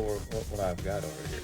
what I've got over here.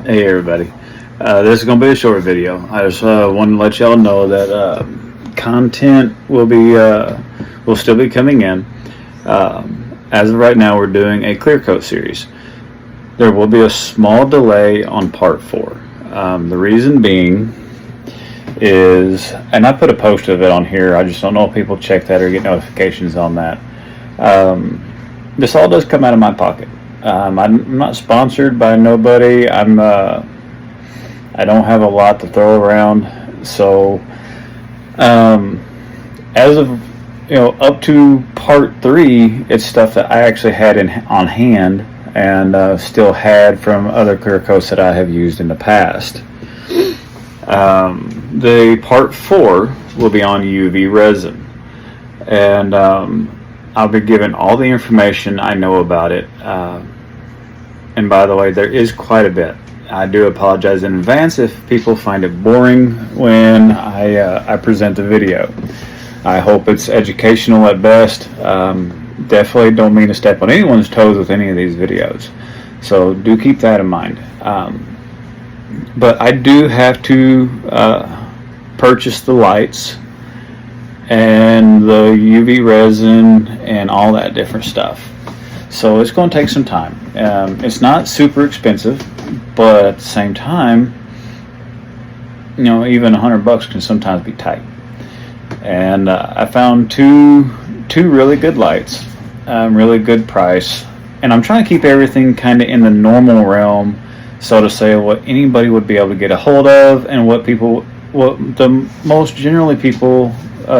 Hey everybody, this is going to be a short video. I just wanted to let y'all know that content will still be coming in. As of right now, we're doing a clear coat series. There will be a small delay on part 4. The reason being is, and I put a post of it on here, I just don't know if people check that or get notifications on that. This all does come out of my pocket. I'm not sponsored by nobody. I don't have a lot to throw around. So, as of up to part 3, it's stuff that I actually had on hand and still had from other clear coats that I have used in the past. The part 4 will be on UV resin, and I'll be giving all the information I know about it. And by the way, there is quite a bit. I do apologize in advance if people find it boring when I present the video. I hope it's educational at best. Definitely don't mean to step on anyone's toes with any of these videos. So do keep that in mind. But I do have to purchase the lights and the UV resin and all that different stuff. So it's going to take some time. It's not super expensive, but at the same time, even $100 can sometimes be tight. And I found two really good lights, really good price, and I'm trying to keep everything kind of in the normal realm, so to say, what anybody would be able to get a hold of, and what the most generally people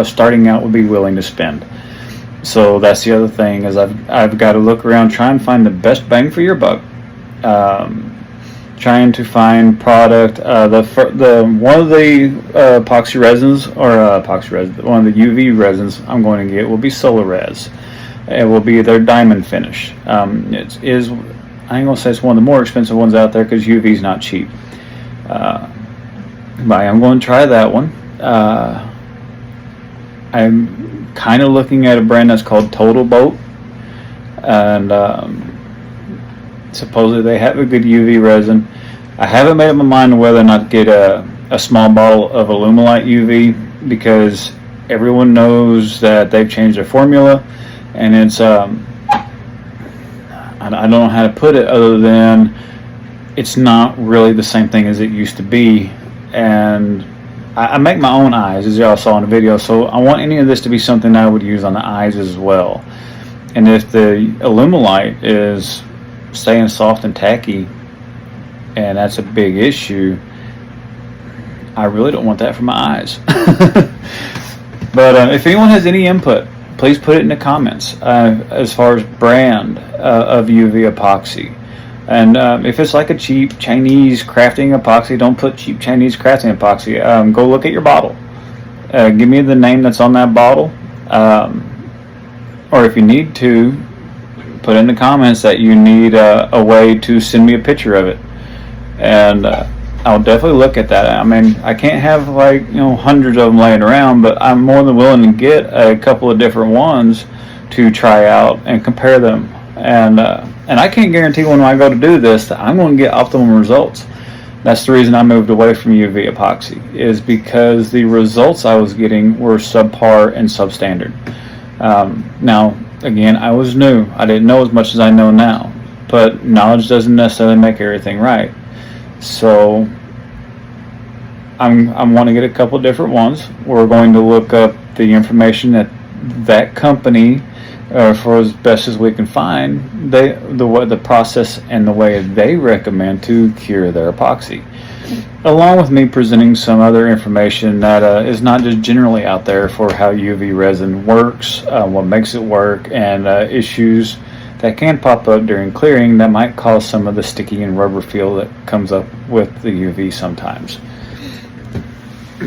starting out would be willing to spend. So that's the other thing, is I've got to look around, try and find the best bang for your buck. Trying to find product. One of the epoxy resins, one of the UV resins I'm going to get will be Solar Res. It will be their diamond finish. It is, I ain't gonna say it's one of the more expensive ones out there because UV is not cheap. But I'm going to try that one. I'm kind of looking at a brand that's called Total Boat, and supposedly they have a good UV resin. I haven't made up my mind whether or not to get a small bottle of Alumilite UV, because everyone knows that they've changed their formula, and it's I don't know how to put it other than it's not really the same thing as it used to be. And I make my own eyes, as y'all saw in the video, so I want any of this to be something I would use on the eyes as well. And if the Alumilite is staying soft and tacky, and that's a big issue, I really don't want that for my eyes. But if anyone has any input, please put it in the comments as far as brand of UV epoxy. And if it's like a cheap Chinese crafting epoxy, don't put cheap Chinese crafting epoxy. Go look at your bottle. Give me the name that's on that bottle. Or if you need to, put in the comments that you need a way to send me a picture of it. And I'll definitely look at that. I mean, I can't have hundreds of them laying around, but I'm more than willing to get a couple of different ones to try out and compare them. And I can't guarantee when I go to do this that I'm going to get optimum results. That's the reason I moved away from UV epoxy, is because the results I was getting were subpar and substandard. Now, again, I was new. I didn't know as much as I know now, but knowledge doesn't necessarily make everything right. So I want to get a couple different ones. We're going to look up the information that company, for as best as we can find, the process and the way they recommend to cure their epoxy. along with me presenting some other information that is not just generally out there for how UV resin works, what makes it work, and issues that can pop up during clearing that might cause some of the sticky and rubber feel that comes up with the UV sometimes.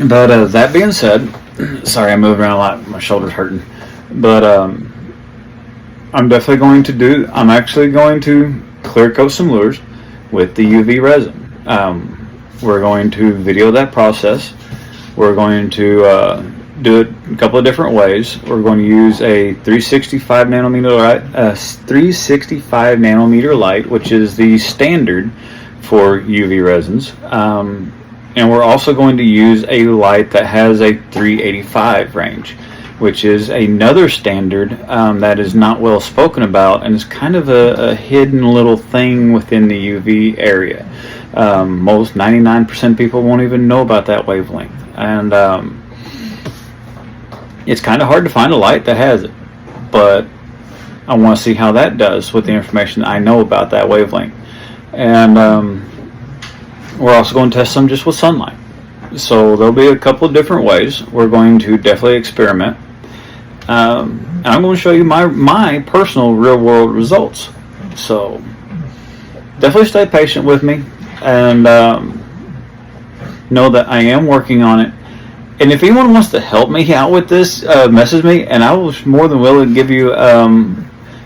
But that being said, sorry, I'm moving around a lot, my shoulder's hurting, but I'm actually going to clear coat some lures with the UV resin. We're going to video that process. We're going to do it a couple of different ways. We're going to use a 365 nanometer light, which is the standard for UV resins. And we're also going to use a light that has a 385 range, which is another standard that is not well spoken about, and is kind of a hidden little thing within the UV area. Most 99% of people won't even know about that wavelength, and it's kind of hard to find a light that has it, but I want to see how that does with the information I know about that wavelength. And we're also going to test some just with sunlight. So there'll be a couple of different ways. We're going to definitely experiment. And I'm going to show you my personal real world results. So definitely stay patient with me, and know that I am working on it. And if anyone wants to help me out with this, message me, and I will more than willing to give you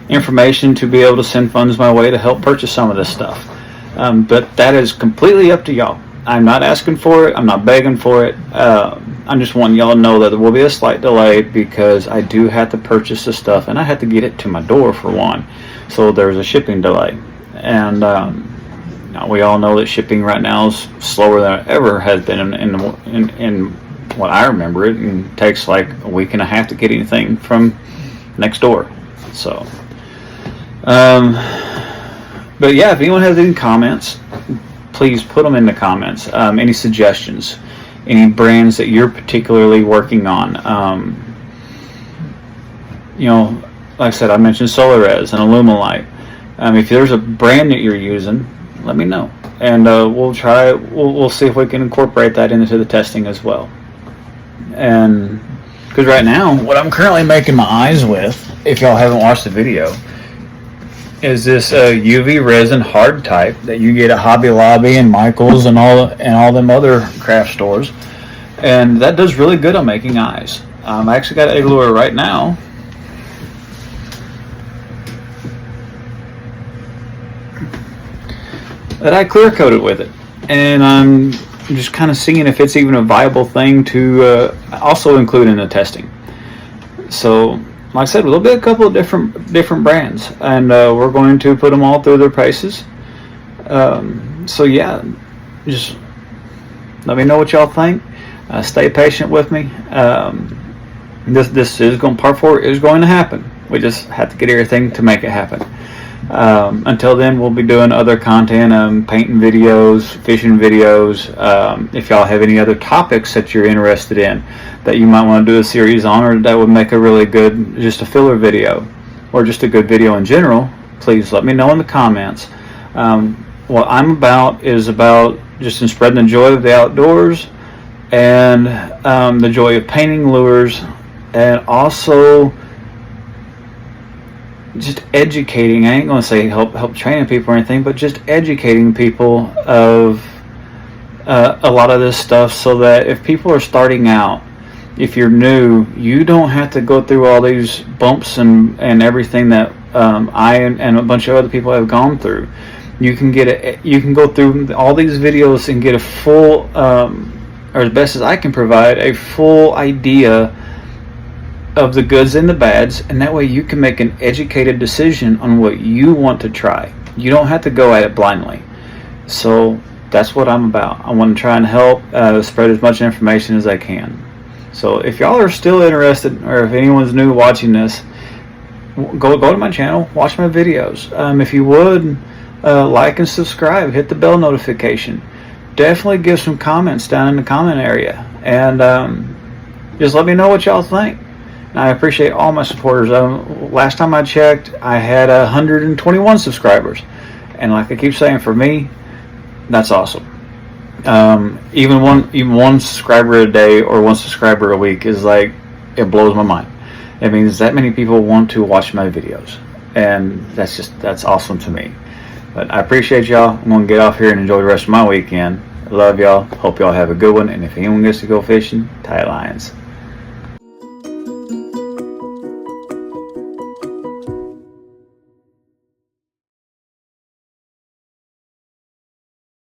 information to be able to send funds my way to help purchase some of this stuff. But that is completely up to y'all. I'm not asking for it. I'm not begging for it. I'm just wanting y'all to know that there will be a slight delay because I do have to purchase the stuff, and I have to get it to my door for one. So there's a shipping delay. And now we all know that shipping right now is slower than it ever has been in what I remember. It takes like a week and a half to get anything from next door. So, but yeah, if anyone has any comments, please put them in the comments. Any suggestions, any brands that you're particularly working on. Like I said, I mentioned Solarez and Illumilite. If there's a brand that you're using, let me know, and we'll see if we can incorporate that into the testing as well. And because right now, what I'm currently making my eyes with, if y'all haven't watched the video, is this UV resin hard type that you get at Hobby Lobby and Michael's and all them other craft stores, and that does really good on making eyes. I actually got a lure right now that I clear coated with it, and I'm just kind of seeing if it's even a viable thing to also include in the testing. So, like I said, there'll be a couple of different brands, and we're going to put them all through their paces. So yeah, just let me know what y'all think. Stay patient with me. This is part 4 is going to happen. We just have to get everything to make it happen. Until then, we'll be doing other content, painting videos, fishing videos. If y'all have any other topics that you're interested in that you might want to do a series on, or that would make a really good, just a filler video, or just a good video in general, please let me know in the comments. What I'm about is about just in spreading the joy of the outdoors, and the joy of painting lures, and also just educating. I ain't going to say help training people or anything, but just educating people of a lot of this stuff, so that if people are starting out, if you're new, you don't have to go through all these bumps and everything that I and a bunch of other people have gone through. You can go through all these videos and get a full, or as best as I can provide, a full idea of the goods and the bads, and that way you can make an educated decision on what you want to try. You don't have to go at it blindly. So that's what I'm about. I want to try and help spread as much information as I can. So if y'all are still interested, or if anyone's new watching this, go to my channel, watch my videos. If you would, like and subscribe, hit the bell notification. Definitely give some comments down in the comment area, and just let me know what y'all think. And I appreciate all my supporters. Last time I checked, I had 121 subscribers, and like I keep saying, for me, that's awesome. Even one subscriber a day or one subscriber a week is like, it blows my mind. It means that many people want to watch my videos, and that's awesome to me. But I appreciate y'all. I'm gonna get off here and enjoy the rest of my weekend. I love y'all. Hope y'all have a good one. And if anyone gets to go fishing, tight lines.